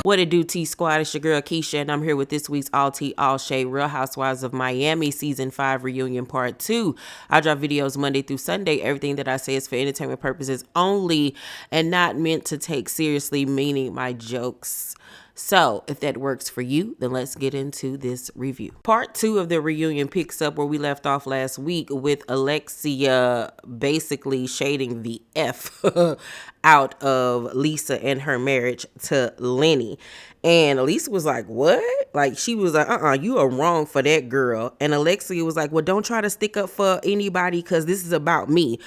What it do, T Squad? It's your girl Keisha, and I'm here with this week's All Tea, All Shade Real Housewives of Miami Season 5 Reunion Part 2. I drop videos Monday through Sunday. Everything that I say is for entertainment purposes only and not meant to take seriously, meaning my jokes. So, if that works for you, then let's get into this review. Part 2 of the reunion picks up where we left off last week with Alexia basically shading the F out of Lisa and her marriage to Lenny. And Lisa was like, what? Like, she was like, you are wrong for that, girl. And Alexia was like, well, don't try to stick up for anybody because this is about me.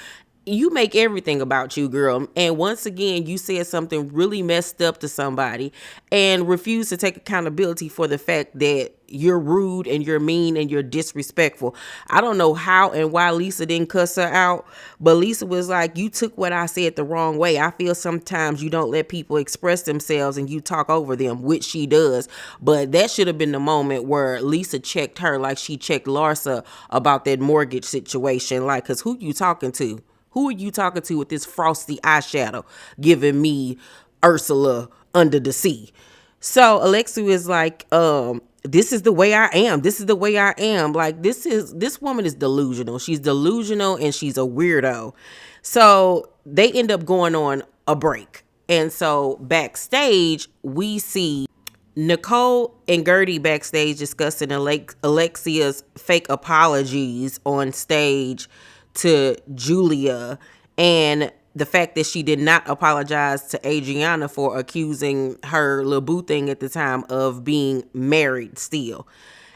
You make everything about you, girl. And once again, you said something really messed up to somebody and refuse to take accountability for the fact that you're rude and you're mean and you're disrespectful. I don't know how and why Lisa didn't cuss her out, but Lisa was like, you took what I said the wrong way. I feel sometimes you don't let people express themselves and you talk over them, which she does. But that should have been the moment where Lisa checked her like she checked Larsa about that mortgage situation. Like, because who you talking to? Who are you talking to with this frosty eyeshadow giving me Ursula under the sea? So Alexia is like, this is the way I am. This is the way I am. Like, this woman is delusional. She's delusional and she's a weirdo. So they end up going on a break. And so backstage, we see Nicole and Gertie backstage discussing Alexia's fake apologies on stage to Julia and the fact that she did not apologize to Adriana for accusing her little boo thing at the time of being married still.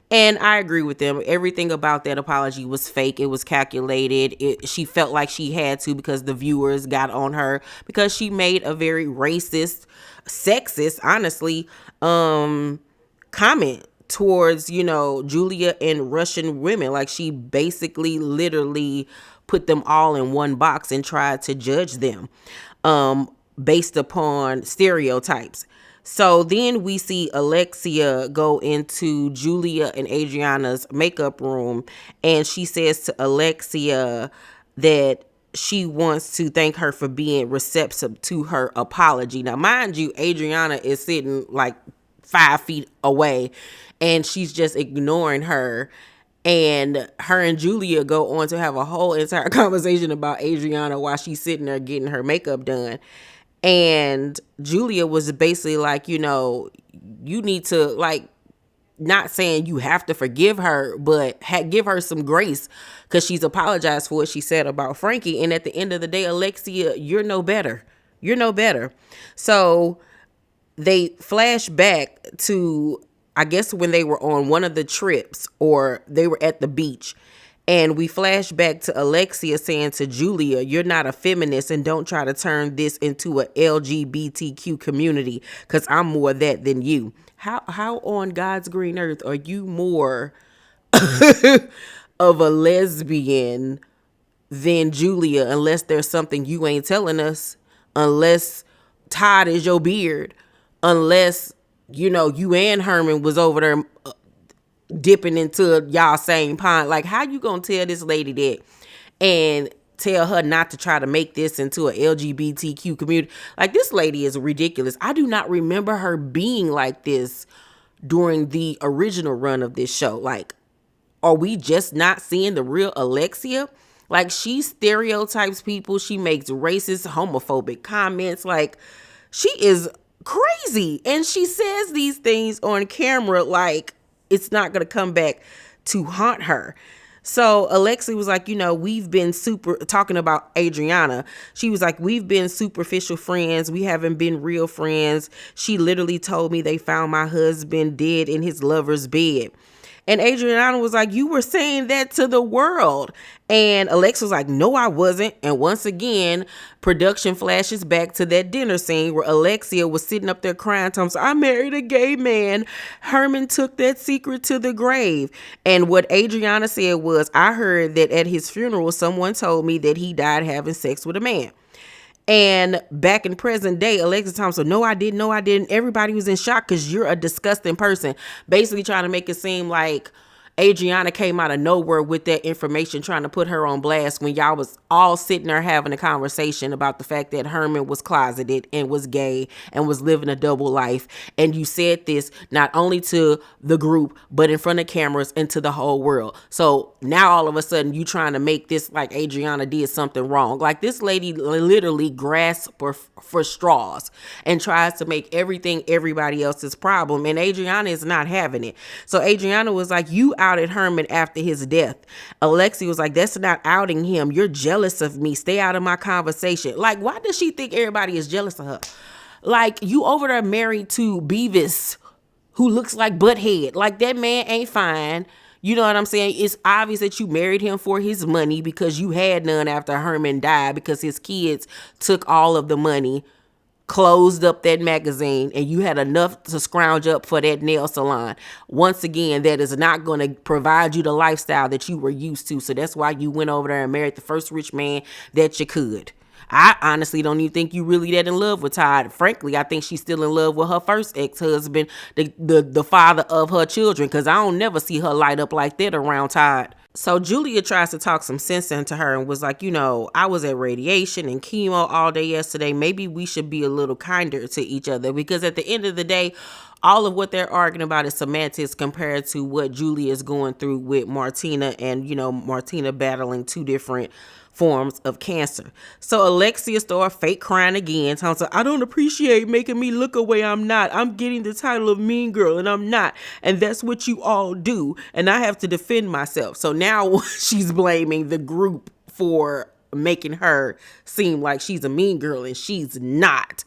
And I agree with them. Everything about that apology was fake. It was calculated. She felt like she had to because the viewers got on her because she made a very racist, sexist, honestly, comment towards, Julia and Russian women. Like, she basically literally put them all in one box and tried to judge them based upon stereotypes. So then we see Alexia go into Julia and Adriana's makeup room, and she says to Alexia that she wants to thank her for being receptive to her apology. Now, mind you, Adriana is sitting like 5 feet away and she's just ignoring her. And her and Julia go on to have a whole entire conversation about Adriana while she's sitting there getting her makeup done. And Julia was basically like, you need to, like, not saying you have to forgive her, but give her some grace because she's apologized for what she said about Frankie. And at the end of the day, Alexia, you're no better. You're no better. So they flash back to, I guess, when they were on one of the trips or they were at the beach. And we flash back to Alexia saying to Julia, you're not a feminist and don't try to turn this into a LGBTQ community because I'm more that than you. How on God's green earth are you more of a lesbian than Julia unless there's something you ain't telling us, unless Todd is your beard, unless, you and Herman was over there dipping into y'all same pond. Like, how you gonna tell this lady that and tell her not to try to make this into an LGBTQ community? Like, this lady is ridiculous. I do not remember her being like this during the original run of this show. Like, are we just not seeing the real Alexia? Like, she stereotypes people. She makes racist, homophobic comments. Like, she is crazy. And she says these things on camera like it's not going to come back to haunt her. So Alexia was like, we've been talking about Adriana. She was like, we've been superficial friends. We haven't been real friends. She literally told me they found my husband dead in his lover's bed. And Adriana was like, you were saying that to the world. And Alexa was like, no, I wasn't. And once again, production flashes back to that dinner scene where Alexia was sitting up there crying. Tom, I married a gay man. Herman took that secret to the grave. And what Adriana said was, I heard that at his funeral, someone told me that he died having sex with a man. And back in present day, Alexa Thompson, no, I didn't. Everybody was in shock because you're a disgusting person. Basically trying to make it seem like Adriana came out of nowhere with that information, trying to put her on blast when y'all was all sitting there having a conversation about the fact that Herman was closeted and was gay and was living a double life. And you said this not only to the group, but in front of cameras and to the whole world. So now all of a sudden you trying to make this like Adriana did something wrong. Like, this lady literally grasps for straws and tries to make everything everybody else's problem. And Adriana is not having it. So Adriana was like, you outed Herman after his death. Alexi was like, that's not outing him. You're jealous of me. Stay out of my conversation. Like, why does she think everybody is jealous of her? Like, you over there married to Beavis, who looks like Butthead. Like, that man ain't fine. You know what I'm saying? It's obvious that you married him for his money, because you had none after Herman died, because his kids took all of the money, closed up that magazine, and you had enough to scrounge up for that nail salon. Once again, that is not going to provide you the lifestyle that you were used to. So that's why you went over there and married the first rich man that you could. I honestly don't even think you really that in love with Todd. Frankly, I think she's still in love with her first ex-husband, the father of her children, because I don't never see her light up like that around Todd. So Julia tries to talk some sense into her and was like, I was at radiation and chemo all day yesterday. Maybe we should be a little kinder to each other, because at the end of the day, all of what they're arguing about is semantics compared to what Julia is going through with Martina, and, Martina battling two different forms of cancer. So Alexia started fake crying again. Sounds like, I don't appreciate making me look away. I'm not. I'm getting the title of mean girl, and I'm not. And that's what you all do. And I have to defend myself. So now she's blaming the group for making her seem like she's a mean girl, and she's not.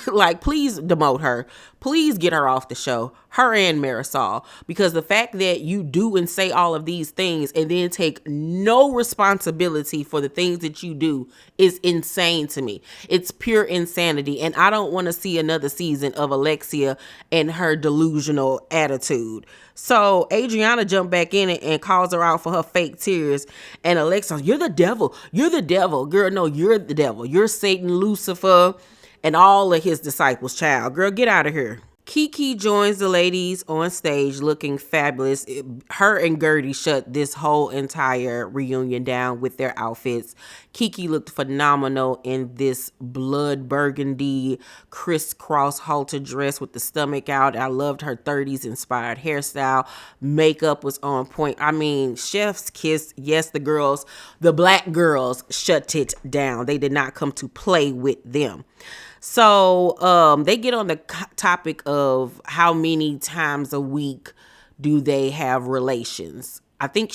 Like, please demote her. Please get her off the show, her and Marisol, because the fact that you do and say all of these things and then take no responsibility for the things that you do is insane to me. It's pure insanity. And I don't want to see another season of Alexia and her delusional attitude. So Adriana jumped back in and calls her out for her fake tears. And Alexia, you're the devil. You're the devil. Girl, no, you're the devil. You're Satan, Lucifer, and all of his disciples, child. Girl, get out of here. Kiki joins the ladies on stage looking fabulous. Her and Gertie shut this whole entire reunion down with their outfits. Kiki looked phenomenal in this blood burgundy crisscross halter dress with the stomach out. I loved her 30s inspired hairstyle. Makeup was on point. I mean, chef's kiss. Yes, the black girls shut it down. They did not come to play with them. So they get on the topic of how many times a week do they have relations. I think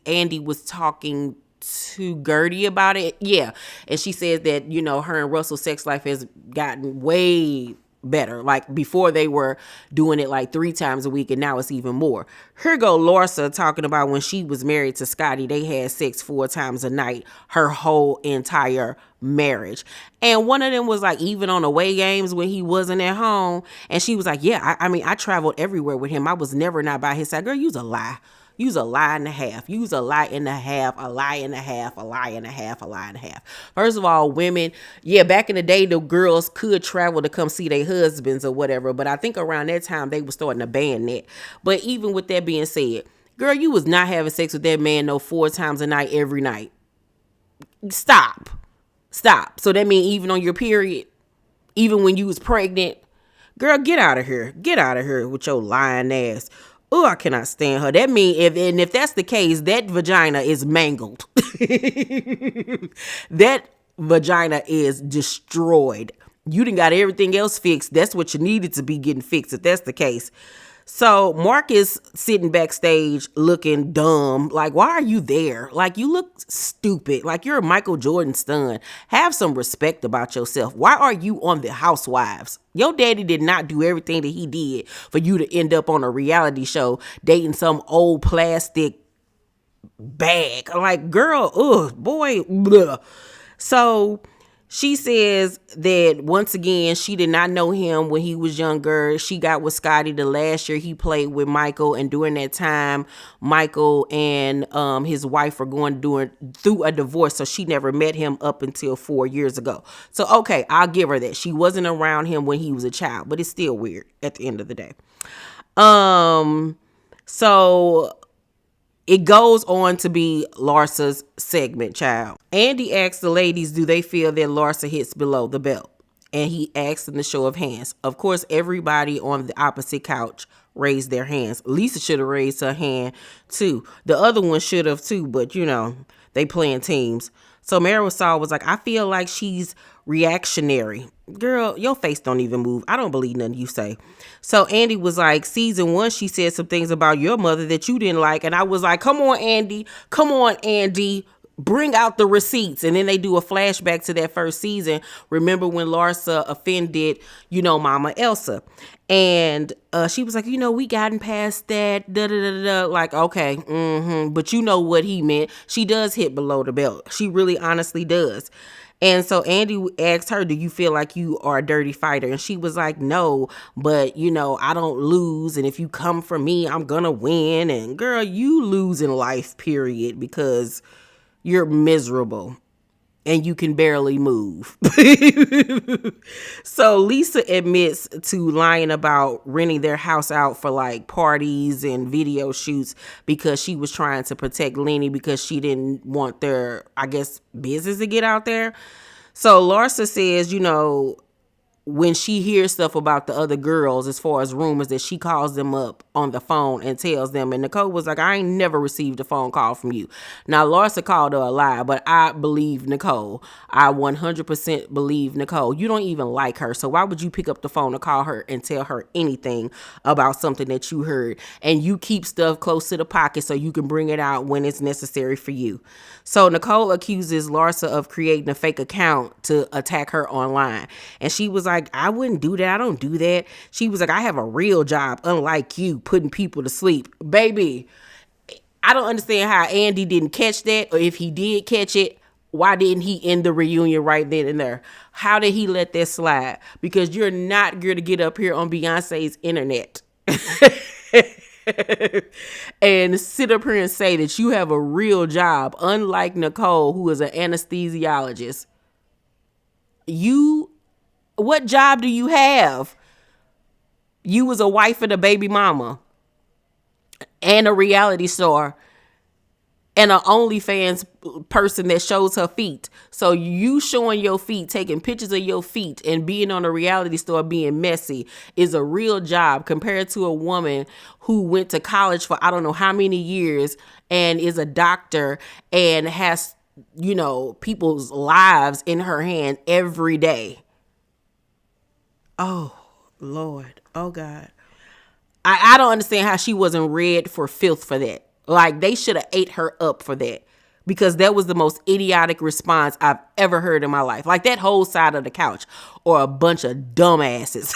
Andy was talking to Gertie about it. Yeah. And she says that, her and Russell's sex life has gotten way better. Like, before they were doing it like 3 times a week, and now it's even more. Here go Larsa talking about when she was married to Scotty, they had sex 4 times a night her whole entire marriage. And one of them was like, even on away games when he wasn't at home. And she was like, yeah, I mean, I traveled everywhere with him. I was never not by his side. Girl, you's a lie. You's a lie and a half. You's a lie and a half, a lie and a half, a lie and a half, a lie and a half. First of all, women, yeah, back in the day, the girls could travel to come see their husbands or whatever. But I think around that time, they were starting to ban that. But even with that being said, girl, you was not having sex with that man 4 times a night every night. Stop. So that means even on your period, even when you was pregnant, girl, get out of here. Get out of here with your lying ass. Oh, I cannot stand her. That means if that's the case, that vagina is mangled. That vagina is destroyed. You done got everything else fixed. That's what you needed to be getting fixed if that's the case. So Mark is sitting backstage looking dumb. Like, why are you there? Like, you look stupid. Like, you're Michael Jordan's son. Have some respect about yourself. Why are you on the Housewives? Your daddy did not do everything that he did for you to end up on a reality show dating some old plastic bag. Like, girl, ugh, boy, blah. So she says that once again, she did not know him when he was younger. She got with Scotty the last year he played with Michael. And during that time, Michael and his wife were going through a divorce. So she never met him up until 4 years ago. So, okay, I'll give her that. She wasn't around him when he was a child, but it's still weird at the end of the day. So it goes on to be Larsa's segment, child. Andy asks the ladies, do they feel that Larsa hits below the belt? And he asks in the show of hands. Of course, everybody on the opposite couch raised their hands. Lisa should have raised her hand too. The other one should have too, but they playing teams. So Marisol was like, I feel like she's reactionary. Girl, your face don't even move. I don't believe nothing you say. So Andy was like, season 1, she said some things about your mother that you didn't like. And I was like, come on, Andy. Come on, Andy. Bring out the receipts. And then they do a flashback to that first season. Remember when Larsa offended, Mama Elsa. And she was like, we gotten past that. Da, da, da, da. Like, okay. But you know what he meant. She does hit below the belt. She really honestly does. And so Andy asked her, do you feel like you are a dirty fighter? And she was like, no, but I don't lose. And if you come for me, I'm going to win. And girl, you lose in life, period, because you're miserable and you can barely move. So Lisa admits to lying about renting their house out for like parties and video shoots because she was trying to protect Lenny because she didn't want their, I guess, business to get out there. So Larsa says, when she hears stuff about the other girls, as far as rumors, that she calls them up on the phone and tells them. And Nicole was like, I ain't never received a phone call from you. Now, Larsa called her a lie, but I believe Nicole. I 100% believe Nicole. You don't even like her. So why would you pick up the phone to call her and tell her anything about something that you heard? And you keep stuff close to the pocket so you can bring it out when it's necessary for you. So Nicole accuses Larsa of creating a fake account to attack her online. And she was like, I wouldn't do that. I don't do that. She was like, I have a real job, unlike you, putting people to sleep. Baby, I don't understand how Andy didn't catch that, or if he did catch it, why didn't he end the reunion right then and there? How did he let that slide? Because you're not going to get up here on Beyonce's internet and sit up here and say that you have a real job, unlike Nicole, who is an anesthesiologist. What job do you have? You was a wife and a baby mama and a reality star and an OnlyFans person that shows her feet. So you showing your feet, taking pictures of your feet and being on a reality star being messy is a real job compared to a woman who went to college for I don't know how many years and is a doctor and has, people's lives in her hand every day. Oh, Lord. Oh, God. I don't understand how she wasn't read for filth for that. Like, they should have ate her up for that. Because that was the most idiotic response I've ever heard in my life. Like, that whole side of the couch or a bunch of dumbasses.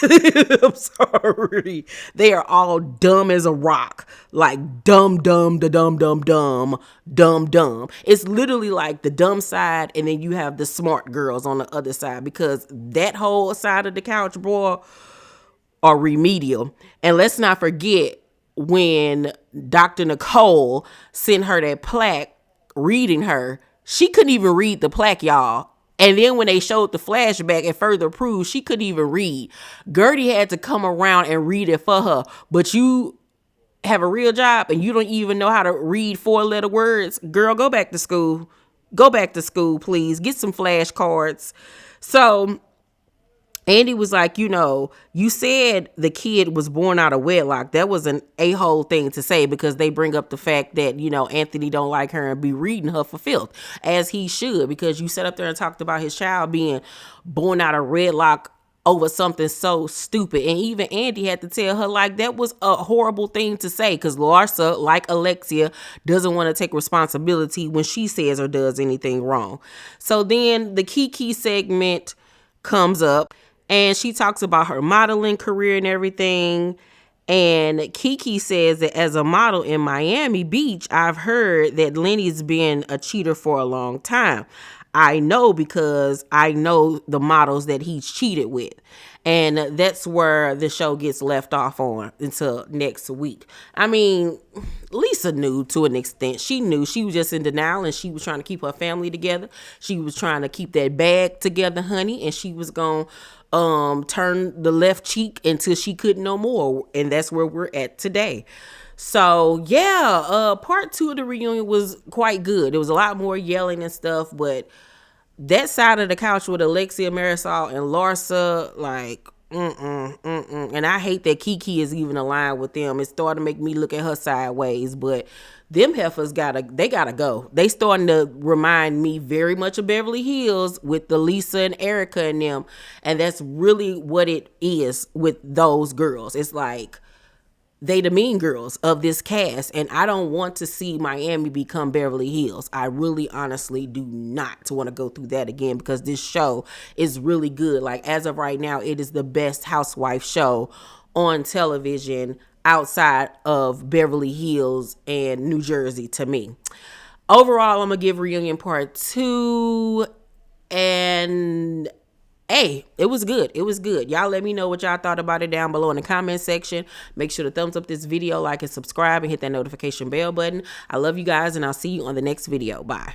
I'm sorry. They are all dumb as a rock. Like, dumb, dumb, da dumb, dumb, dumb, dumb, dumb. It's literally like the dumb side, and then you have the smart girls on the other side. Because that whole side of the couch, boy, are remedial. And let's not forget when Dr. Nicole sent her that plaque reading her, she couldn't even read the plaque, y'all. And then when they showed the flashback and further proof, she couldn't even read. Gertie had to come around and read it for her. But you have a real job and you don't even know how to read 4-letter words. Girl, go back to school. Go back to school, please. Get some flashcards. So Andy was like, you said the kid was born out of wedlock. That was an a-hole thing to say because they bring up the fact that, Anthony don't like her and be reading her for filth, as he should, because you sat up there and talked about his child being born out of wedlock over something so stupid. And even Andy had to tell her, like, that was a horrible thing to say because Larsa, like Alexia, doesn't want to take responsibility when she says or does anything wrong. So then the Kiki segment comes up. And she talks about her modeling career and everything. And Kiki says that as a model in Miami Beach, I've heard that Lenny's been a cheater for a long time. I know because I know the models that he's cheated with. And that's where the show gets left off on until next week. I mean, Lisa knew to an extent. She knew. She was just in denial and she was trying to keep her family together. She was trying to keep that bag together, honey. And she was going to turn the left cheek until she couldn't no more. And that's where we're at today. So yeah, part two of the reunion was quite good. There was a lot more yelling and stuff, but that side of the couch with Alexia, Marisol, and Larsa, like, and I hate that Kiki is even aligned with them. It's starting to make me look at her sideways, but them heifers gotta go. They starting to remind me very much of Beverly Hills with the Lisa and Erica and them, and that's really what it is with those girls. It's like they the mean girls of this cast, and I don't want to see Miami become Beverly Hills. I really honestly do not want to go through that again, because this show is really good. Like, as of right now, it is the best housewife show on television outside of Beverly Hills and New Jersey to me. Overall, I'm gonna give Reunion Part 2 and hey, it was good. It was good. Y'all let me know what y'all thought about it down below in the comment section. Make sure to thumbs up this video, like and subscribe, and hit that notification bell button. I love you guys, and I'll see you on the next video. Bye.